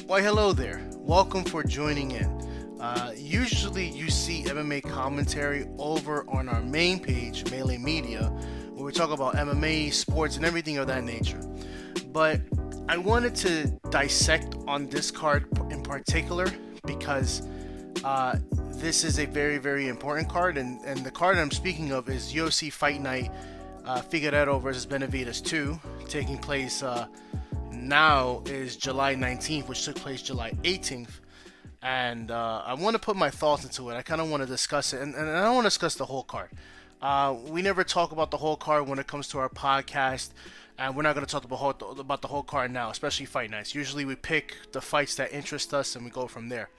Why, hello there. Welcome for joining in. Usually, you see MMA commentary over on our main page, Melee Media, where we talk about MMA, sports, and everything of that nature. But I wanted to dissect on this card in particular because this is a very, very important card, and the card I'm speaking of is UFC Fight Night Figueiredo versus Benavidez 2, taking place now is July 19th, which took place July 18th. And I want to put my thoughts into it. I kind of want to discuss it, and I don't want to discuss the whole card. We never talk about the whole card when it comes to our podcast, and we're not going to talk about the whole card now, especially fight nights. Usually, we pick the fights that interest us, and we go from there.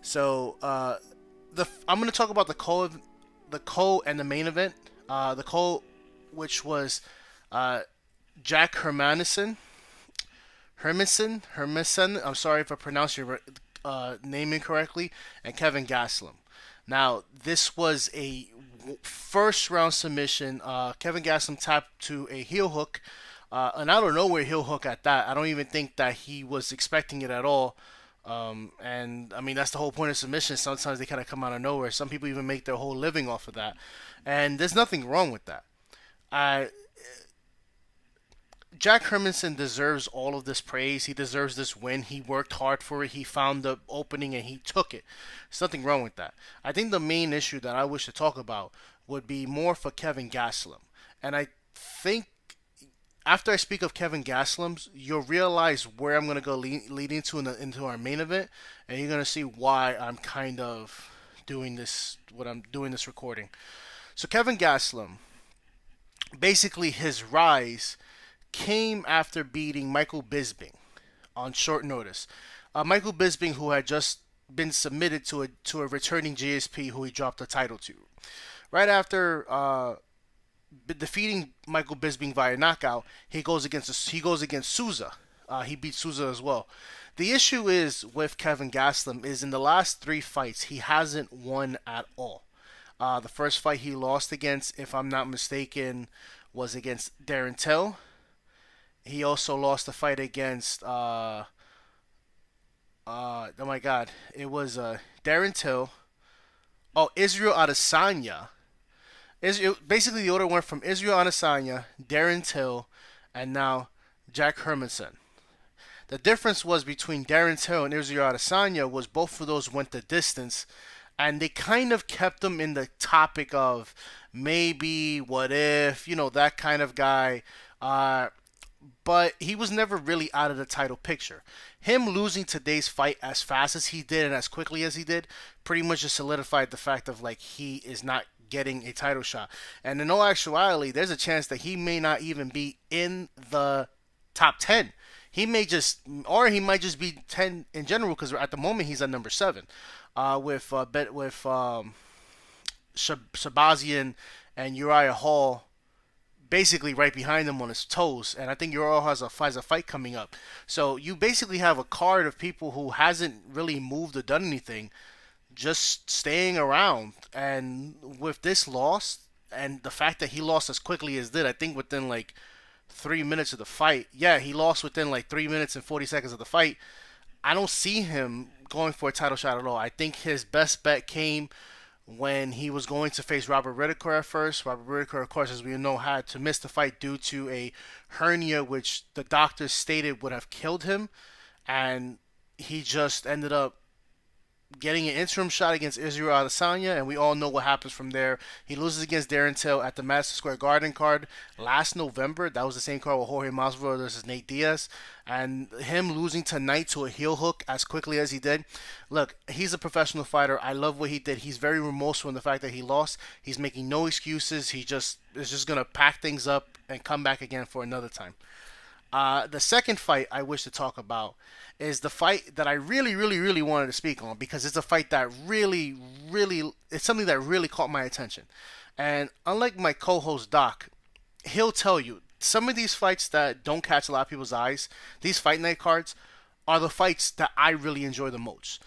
So, I'm going to talk about the co and the main event. The co, which was Jack Hermansson. I'm sorry if I pronounced your name incorrectly, and Kevin Gastelum. Now, this was a first round submission. Kevin Gastelum tapped to a heel hook, an out of nowhere heel hook at that. I don't even think that he was expecting it at all. And I mean, that's the whole point of submission. Sometimes they kind of come out of nowhere. Some people even make their whole living off of that. And there's nothing wrong with that. Jack Hermansson deserves all of this praise. He deserves this win. He worked hard for it. He found the opening and he took it. There's nothing wrong with that. I think the main issue that I wish to talk about would be more for Kevin Gastelum. And I think after I speak of Kevin Gastelum, you'll realize where I'm going to go leading to into our main event, and you're going to see why I'm kind of doing this, what I'm doing this recording. So Kevin Gastelum, basically his rise came after beating Michael Bisping on short notice. Michael Bisping, who had just been submitted to a returning GSP who he dropped the title to. Right after defeating Michael Bisping via knockout, he goes against Souza. He beat Souza as well. The issue is with Kevin Gastelum is in the last 3 fights he hasn't won at all. The first fight he lost against, if I'm not mistaken, was against Darren Till. He also lost the fight against oh my god, it was Darren Till. Oh, Israel Adesanya. Basically, the order went from Israel Adesanya, Darren Till, and now Jack Hermansson. The difference was between Darren Till and Israel Adesanya was both of those went the distance, and they kind of kept them in the topic of maybe, what if, that kind of guy. But he was never really out of the title picture. Him losing today's fight as fast as he did and as quickly as he did pretty much just solidified the fact of he is not getting a title shot. And in all actuality, there's a chance that he may not even be in the top 10. He may just, or he might just be 10 in general because at the moment he's at number 7 with Shabazian and Uriah Hall basically right behind him on his toes, and I think Uriah has a fight coming up. So you basically have a card of people who hasn't really moved or done anything, just staying around. And with this loss and the fact that he lost as quickly as did, I think within 3 minutes of the fight. Yeah, he lost within 3 minutes and 40 seconds of the fight. I don't see him going for a title shot at all. I think his best bet came when he was going to face Robert Whittaker at first. Robert Whittaker, of course, as we know, had to miss the fight due to a hernia, which the doctors stated would have killed him. And he just ended up getting an interim shot against Israel Adesanya, and we all know what happens from there. He loses against Darren Till at the Madison Square Garden card last November. That was the same card with Jorge Masvidal versus Nate Diaz, and him losing tonight to a heel hook as quickly as he did. Look, he's a professional fighter. I love what he did. He's very remorseful in the fact that he lost. He's making no excuses. He just is just gonna pack things up and come back again for another time. The second fight I wish to talk about is the fight that I really, really, really wanted to speak on because it's a fight that really, really, it's something that really caught my attention. And unlike my co-host Doc, he'll tell you some of these fights that don't catch a lot of people's eyes, these fight night cards, are the fights that I really enjoy the most.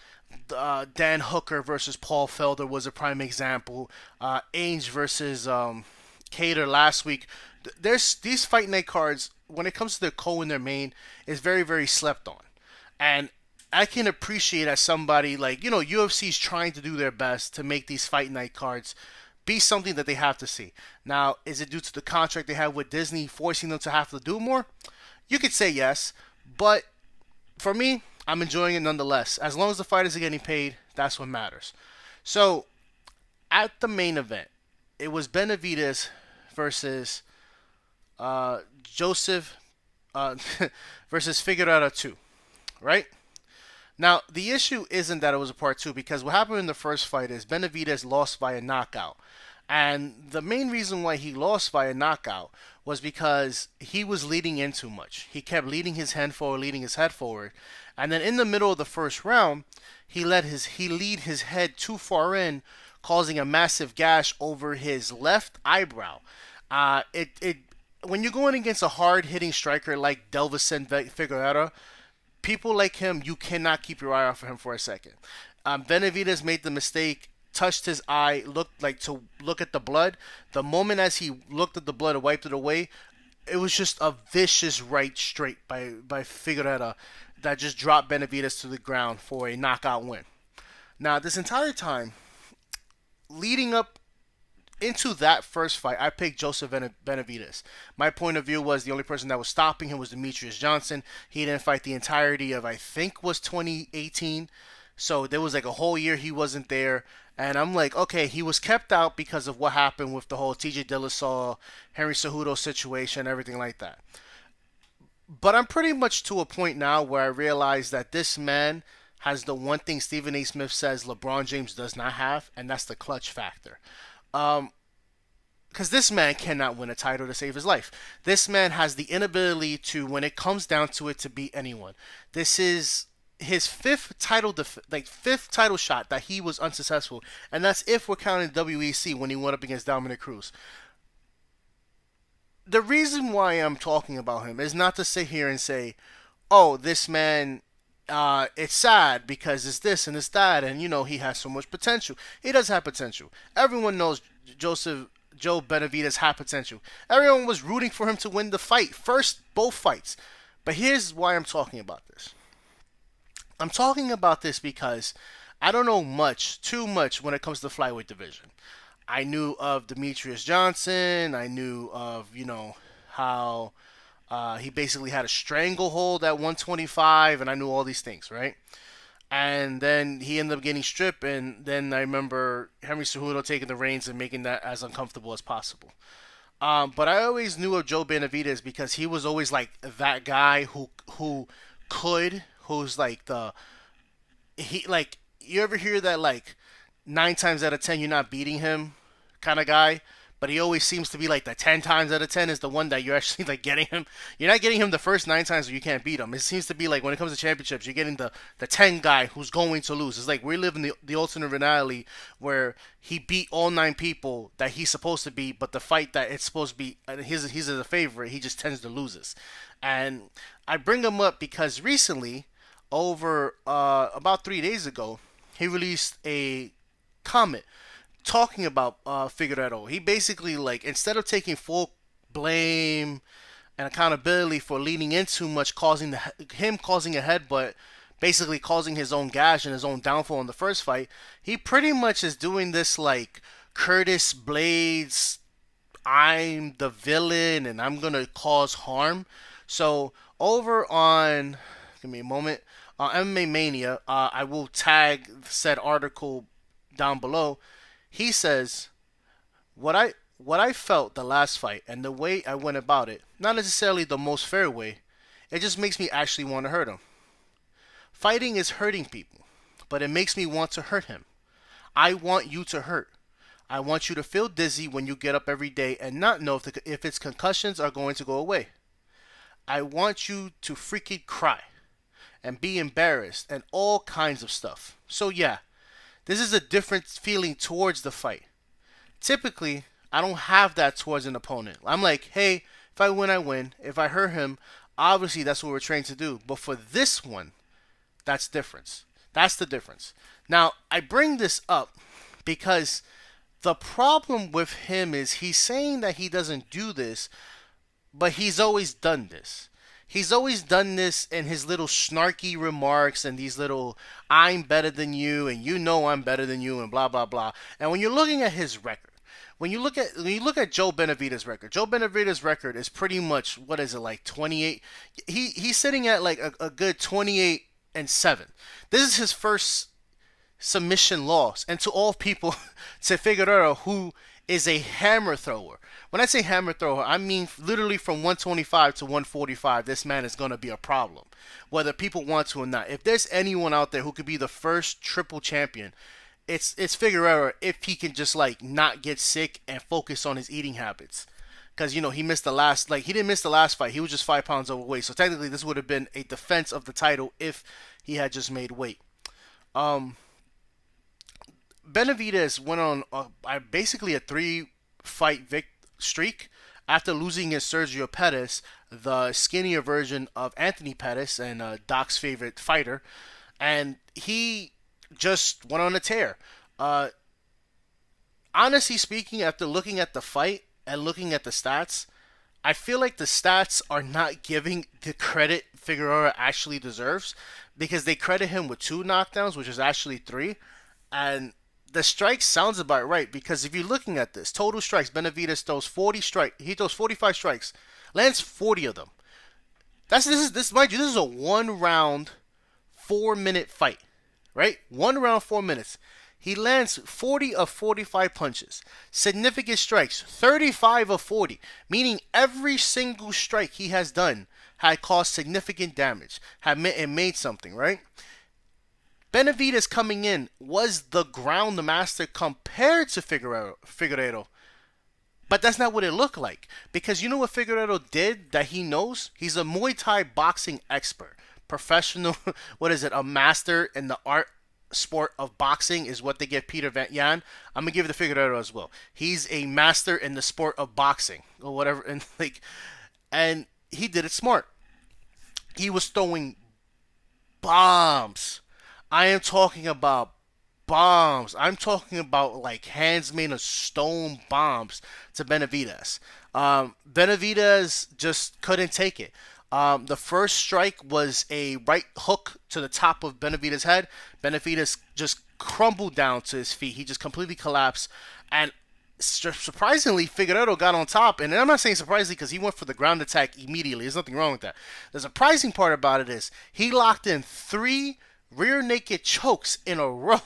Dan Hooker versus Paul Felder was a prime example. Ainge versus Cater last week. There's these fight night cards when it comes to their co and their main is very, very slept on. And I can appreciate as somebody like, UFC's trying to do their best to make these fight night cards be something that they have to see. Now, is it due to the contract they have with Disney forcing them to have to do more? You could say yes, but for me, I'm enjoying it nonetheless. As long as the fighters are getting paid, that's what matters. So, at the main event, it was Benavidez versus Joseph uh, versus Figueroa 2, right? Now, the issue isn't that it was a part two because what happened in the first fight is Benavidez lost by a knockout. And the main reason why he lost by a knockout was because he was leading in too much. He kept leading his hand forward, leading his head forward. And then in the middle of the first round, he lead his head too far in, causing a massive gash over his left eyebrow. It when you're going against a hard hitting striker like Delvison Figueroa, people like him, you cannot keep your eye off of him for a second. Benavidez made the mistake, touched his eye, looked like to look at the blood. The moment as he looked at the blood and wiped it away, it was just a vicious right straight by Figueroa that just dropped Benavidez to the ground for a knockout win. Now, this entire time, leading up into that first fight, I picked Joseph Benavidez. My point of view was the only person that was stopping him was Demetrius Johnson. He didn't fight the entirety of, I think, was 2018. So there was like a whole year he wasn't there. And I'm like, okay, he was kept out because of what happened with the whole TJ Dillashaw, Henry Cejudo situation, everything like that. But I'm pretty much to a point now where I realize that this man has the one thing Stephen A. Smith says LeBron James does not have, and that's the clutch factor. Um, because this man cannot win a title to save his life. This man has the inability to, when it comes down to it, to beat anyone. This is his fifth title shot that he was unsuccessful, and that's if we're counting WEC when he went up against Dominic Cruz. The reason why I'm talking about him is not to sit here and say, "Oh, this man, it's sad because it's this and it's that, and he has so much potential." He does have potential. Everyone knows Joe Benavidez had potential. Everyone was rooting for him to win the fight, first both fights. But here's why I'm talking about this. I'm talking about this because I don't know too much when it comes to the flyweight division. I knew of Demetrius Johnson. I knew of, how he basically had a stranglehold at 125, and I knew all these things, right? And then he ended up getting stripped, and then I remember Henry Cejudo taking the reins and making that as uncomfortable as possible. But I always knew of Joe Benavidez because he was always like that guy who's like you ever hear that like 9 times out of 10 you're not beating him kind of guy, but he always seems to be like the 10 times out of 10 is the one that you're actually like getting him. You're not getting him the first 9 times where you can't beat him. It seems to be like when it comes to championships, you're getting the 10 guy who's going to lose. It's like we live in the alternate finale where he beat all 9 people that he's supposed to beat, but the fight that it's supposed to be he's a favorite, he just tends to loses. And I bring him up because recently, over about 3 days ago, he released a comment talking about Figueredo. He basically like instead of taking full blame and accountability for leaning in too much, him causing a headbutt, basically causing his own gash and his own downfall in the first fight. He pretty much is doing this like Curtis Blades, I'm the villain and I'm gonna cause harm. So over on, give me a moment, MMA Mania, I will tag said article down below. He says what I felt the last fight and the way I went about it, not necessarily the most fair way. It just makes me actually want to hurt him. Fighting is hurting people, but it makes me want to hurt him. I want you to hurt. I want you to feel dizzy when you get up every day and not know if its concussions are going to go away. I want you to freaking cry and be embarrassed and all kinds of stuff. So yeah, this is a different feeling towards the fight. Typically, I don't have that towards an opponent. I'm like, hey, if I win, I win. If I hurt him, obviously that's what we're trained to do. But for this one, that's difference. That's the difference. Now, I bring this up because the problem with him is he's saying that he doesn't do this, but he's always done this. he's always done this in his little snarky remarks and these little "I'm better than you" and "you know I'm better than you" and blah blah blah. And when you're looking at his record, when you look at Joe Benavidez' record, Joe Benavidez' record is pretty much, what is it, like 28? He's sitting at like a good 28-7. This is his first submission loss, and to all people, to Figueroa, who is a hammer thrower. When I say hammer thrower, I mean literally from 125 to 145. This man is going to be a problem, whether people want to or not. If there's anyone out there who could be the first triple champion, it's Figueroa, if he can just like not get sick and focus on his eating habits. Because he missed the last, like, he didn't miss the last fight. He was just 5 pounds overweight. So technically, this would have been a defense of the title if he had just made weight. Um, Benavidez went on basically a 3 fight streak after losing his Sergio Pettis, the skinnier version of Anthony Pettis and Doc's favorite fighter, and he just went on a tear. Uh, Honestly speaking, after looking at the fight and looking at the stats, I feel like the stats are not giving the credit Figueroa actually deserves, because they credit him with 2 knockdowns, which is actually 3, and the strike sounds about right, because if you're looking at this total strikes, Benavidez throws 45 strikes, lands 40 of them. This mind you, this is a 1 round 4 minute fight, right? 1 round 4 minutes. He lands 40 of 45 punches, significant strikes, 35 of 40, meaning every single strike he has done had caused significant damage, it made something, right? Benavidez coming in was the ground master compared to Figueiredo. But that's not what it looked like. Because you know what Figueiredo did that he knows? He's a Muay Thai boxing expert. Professional, what is it? A master in the art sport of boxing is what they give Peter Van Yan. I'm going to give it to Figueiredo as well. He's a master in the sport of boxing or whatever. And he did it smart. He was throwing bombs. I am talking about bombs. I'm talking about like hands made of stone bombs to Benavidez. Benavidez just couldn't take it. The first strike was a right hook to the top of Benavidez' head. Benavidez just crumbled down to his feet. He just completely collapsed. And surprisingly, Figueiredo got on top. And I'm not saying surprisingly because he went for the ground attack immediately. There's nothing wrong with that. The surprising part about it is he locked in 3 rear naked chokes in a row.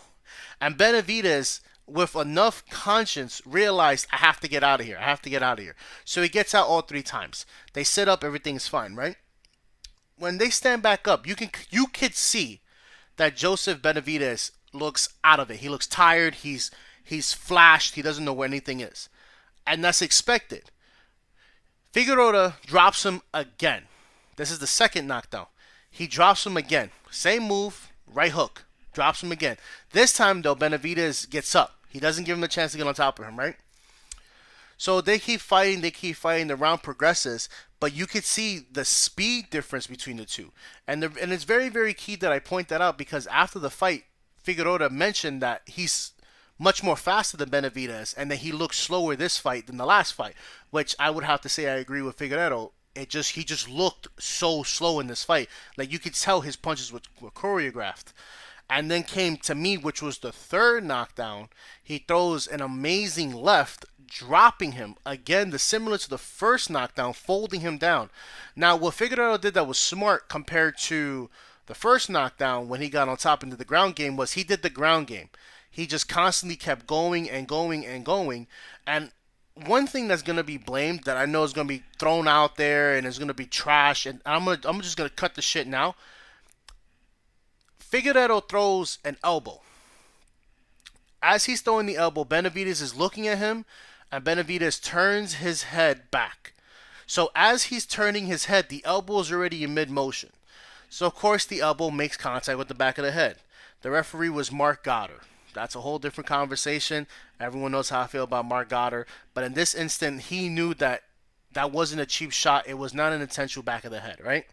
And Benavidez, with enough conscience, realized, I have to get out of here. I have to get out of here. So he gets out all 3 times. They sit up, everything's fine, right? When they stand back up, you could see that Joseph Benavidez looks out of it. He looks tired. He's flashed. He doesn't know where anything is. And that's expected. Figueroa drops him again. This is the second knockdown. He drops him again. Same move, right hook. Drops him again. This time, though, Benavidez gets up. He doesn't give him the chance to get on top of him, right? So they keep fighting. The round progresses, but you could see the speed difference between the two. And it's very, very key that I point that out, because after the fight, Figueroa mentioned that he's much more faster than Benavidez and that he looks slower this fight than the last fight, which I would have to say I agree with Figueroa. He just looked so slow in this fight. Like, you could tell his punches were choreographed. And then came to me, which was the third knockdown. He throws an amazing left, dropping him. Again, similar to the first knockdown, folding him down. Now, what Figueroa did that was smart compared to the first knockdown when he got on top into the ground game was he did the ground game. He just constantly kept going and going and going. And one thing that's going to be blamed, that I know is going to be thrown out there and is going to be trash, and I'm just going to cut the shit now. Figueiredo throws an elbow. As he's throwing the elbow, Benavidez is looking at him, and Benavidez turns his head back. So as he's turning his head, the elbow is already in mid-motion. So, of course, the elbow makes contact with the back of the head. The referee was Mark Goddard. That's a whole different conversation. Everyone knows how I feel about Mark Goddard. But in this instant, he knew that that wasn't a cheap shot. It was not an intentional back of the head, right?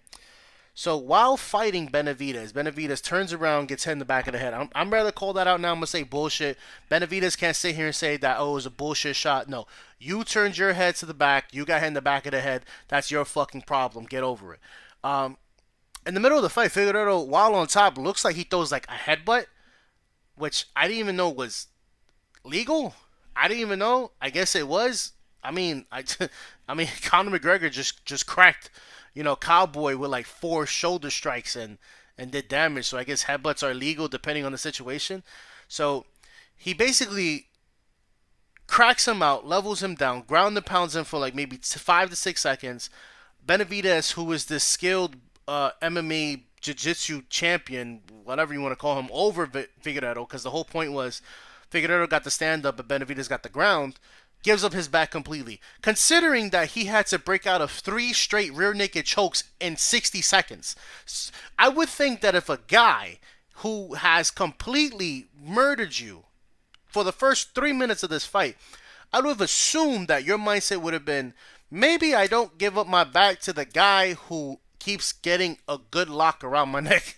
So while fighting Benavidez turns around, gets hit in the back of the head. I'm rather call that out now. I'm going to say bullshit. Benavidez can't sit here and say that, oh, it was a bullshit shot. No. You turned your head to the back. You got hit in the back of the head. That's your fucking problem. Get over it. In the middle of the fight, Figueredo, while on top, looks like he throws like a headbutt, which I didn't even know was legal. I didn't even know. I guess it was. I mean, I mean, Conor McGregor just cracked, Cowboy with like four shoulder strikes and did damage. So I guess headbutts are legal depending on the situation. So he basically cracks him out, levels him down, ground and pounds him for like maybe 5 to 6 seconds. Benavidez, who is this skilled MMA jiu-jitsu champion, whatever you want to call him, over Figueredo, because the whole point was Figueredo got the stand-up, but Benavidez got the ground, gives up his back completely. Considering that he had to break out of 3 straight rear naked chokes in 60 seconds. I would think that if a guy who has completely murdered you for the first 3 minutes of this fight, I would have assumed that your mindset would have been, maybe I don't give up my back to the guy who keeps getting a good lock around my neck.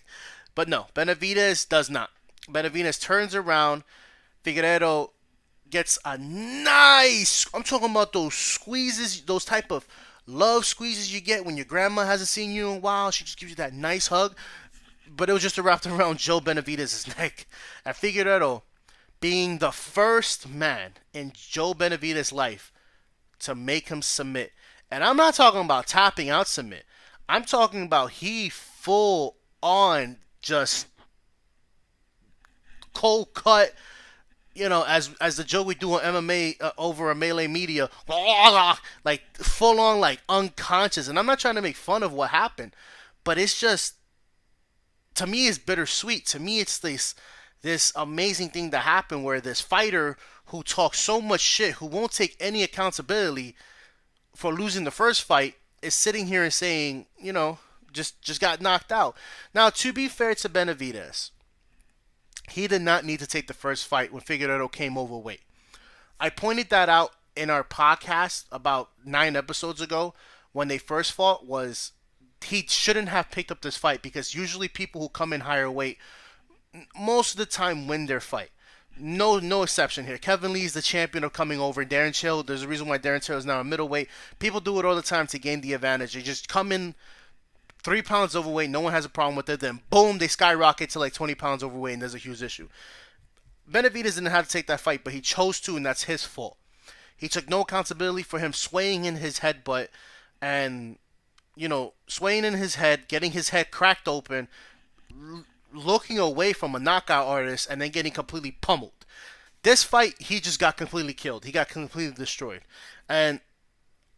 But no, Benavidez does not. Benavidez turns around. Figueredo gets a nice, I'm talking about those squeezes, those type of love squeezes you get when your grandma hasn't seen you in a while. She just gives you that nice hug. But it was just wrapped around Joe Benavidez' neck. And Figueredo, being the first man in Joe Benavidez' life to make him submit. And I'm not talking about tapping out submit. I'm talking about he full on just cold cut, as the joke we do on MMA over a melee media, like full on like unconscious. And I'm not trying to make fun of what happened, but it's just, to me, it's bittersweet. To me, it's this amazing thing that happened where this fighter who talks so much shit, who won't take any accountability for losing the first fight, is sitting here and saying, just got knocked out. Now, to be fair to Benavidez, he did not need to take the first fight when Figueredo came overweight. I pointed that out in our podcast about 9 episodes ago when they first fought. Was he shouldn't have picked up this fight, because usually people who come in higher weight most of the time win their fight. No exception here. Kevin Lee's the champion of coming over. Darren Till, there's a reason why Darren Till is now a middleweight. People do it all the time to gain the advantage. They just come in 3 pounds overweight, no one has a problem with it, then boom, they skyrocket to like 20 pounds overweight, and there's a huge issue. Benavidez didn't have to take that fight, but he chose to, and that's his fault. He took no accountability for him swaying in his headbutt and, swaying in his head, getting his head cracked open, looking away from a knockout artist, and then getting completely pummeled. This fight, he just got completely killed. He got completely destroyed. And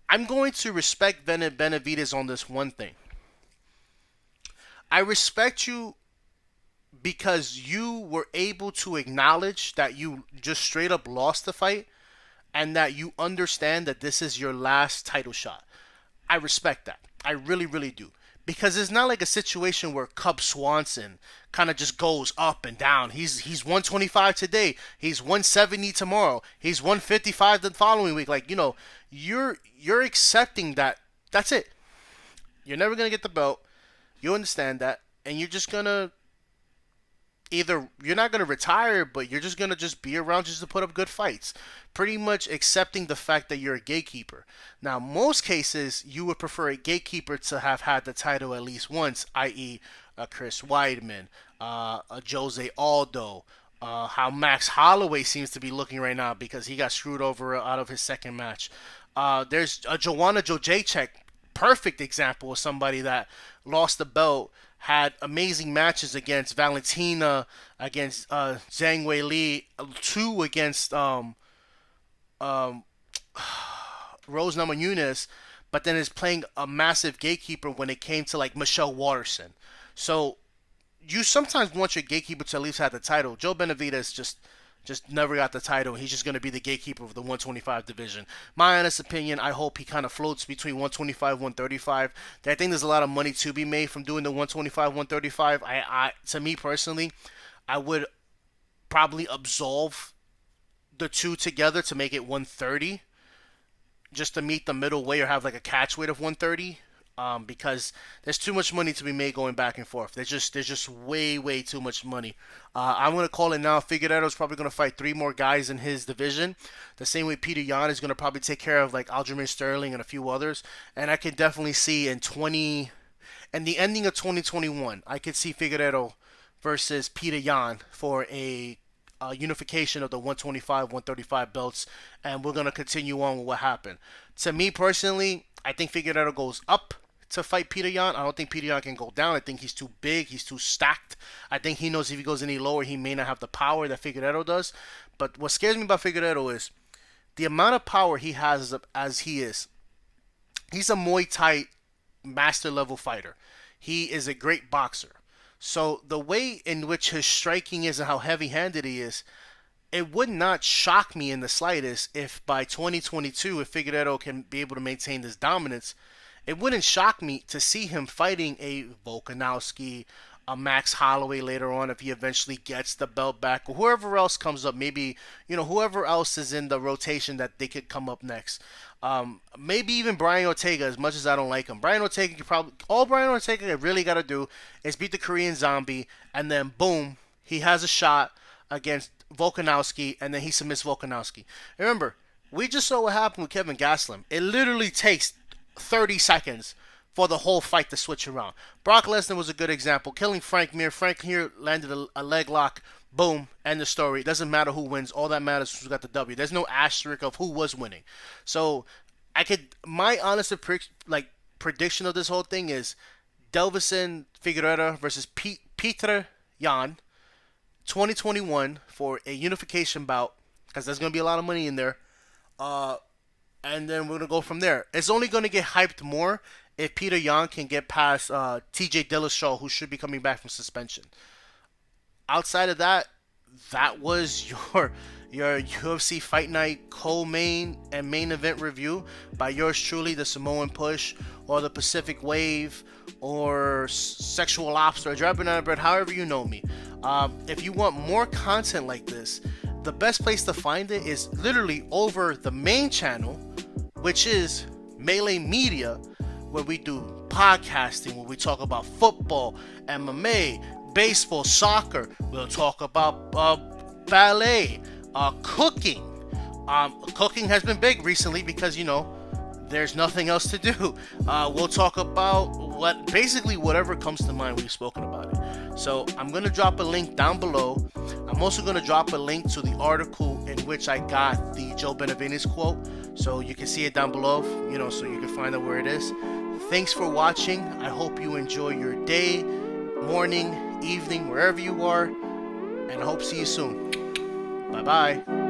I'm going to respect Benavidez on this one thing. I respect you because you were able to acknowledge that you just straight up lost the fight and that you understand that this is your last title shot. I respect that. I really, really do. Because it's not like a situation where Cub Swanson kind of just goes up and down. He's 125 today. He's 170 tomorrow. He's 155 the following week. Like, you're accepting that that's it. You're never going to get the belt. You understand that. And you're just going to either, you're not going to retire, but you're just going to just be around just to put up good fights. Pretty much accepting the fact that you're a gatekeeper. Now, most cases, you would prefer a gatekeeper to have had the title at least once, i.e. a Chris Weidman, a Jose Aldo, how Max Holloway seems to be looking right now because he got screwed over out of his second match. There's a Joanna Jędrzejczyk, perfect example of somebody that lost the belt, had amazing matches against Valentina, against Zhang Weili, 2 against Rose Namajunas, but then is playing a massive gatekeeper when it came to like Michelle Waterson. So you sometimes want your gatekeeper to at least have the title. Joe Benavidez just never got the title. He's just going to be the gatekeeper of the 125 division. My honest opinion, I hope he kind of floats between 125 135. I think there's a lot of money to be made from doing the 125 135. To me personally, I would probably absolve the two together to make it 130, just to meet the middle way or have like a catch weight of 130. Because there's too much money to be made going back and forth. There's just way too much money. I'm gonna call it now. Figueiredo's probably gonna fight 3 more guys in his division. The same way Peter Yan is gonna probably take care of like Aljamain Sterling and a few others. And I can definitely see in And the ending of 2021, I could see Figueiredo versus Peter Yan for a unification of the 125, 135 belts, and we're gonna continue on with what happened. To me personally, I think Figueiredo goes up to fight Peter Yan. I don't think Peter Yan can go down. I think he's too big. He's too stacked. I think he knows if he goes any lower, he may not have the power that Figueiredo does. But what scares me about Figueiredo is the amount of power he has as he is. He's a Muay Thai master level fighter. He is a great boxer. So the way in which his striking is and how heavy handed he is, it would not shock me in the slightest if by 2022, if Figueiredo can be able to maintain this dominance, it wouldn't shock me to see him fighting a Volkanovski, a Max Holloway later on if he eventually gets the belt back, or whoever else comes up. Maybe whoever else is in the rotation that they could come up next. Maybe even Brian Ortega. As much as I don't like him, Brian Ortega could probably all Brian Ortega really got to do is beat the Korean Zombie, and then boom, he has a shot against Volkanovski, and then he submits Volkanovski. Remember, we just saw what happened with Kevin Gastelum. It literally takes 30 seconds for the whole fight to switch around. Brock Lesnar was a good example. Killing Frank Mir. Frank Mir landed a leg lock. Boom. End the story. It doesn't matter who wins. All that matters is who got the W. There's no asterisk of who was winning. So my honest prediction of this whole thing is Delvison Figueroa versus Peter Yan, 2021 for a unification bout, because there's going to be a lot of money in there. And then we're going to go from there. It's only going to get hyped more if Peter Yan can get past TJ Dillashaw, who should be coming back from suspension. Outside of that, that was your UFC Fight Night co-main and main event review by yours truly, the Samoan Push, or the Pacific Wave, or Sexual Lobster, or Dry Banana Bread, however you know me. If you want more content like this, the best place to find it is literally over the main channel, which is Melee Media, where we do podcasting, where we talk about football, MMA, baseball, soccer. We'll talk about ballet, cooking. Cooking has been big recently because, there's nothing else to do. We'll talk about whatever comes to mind. We've spoken about it. So I'm going to drop a link down below. I'm also going to drop a link to the article in which I got the Joe Benavidez quote. So you can see it down below, so you can find out where it is. Thanks for watching. I hope you enjoy your day, morning, evening, wherever you are. And I hope to see you soon. Bye-bye.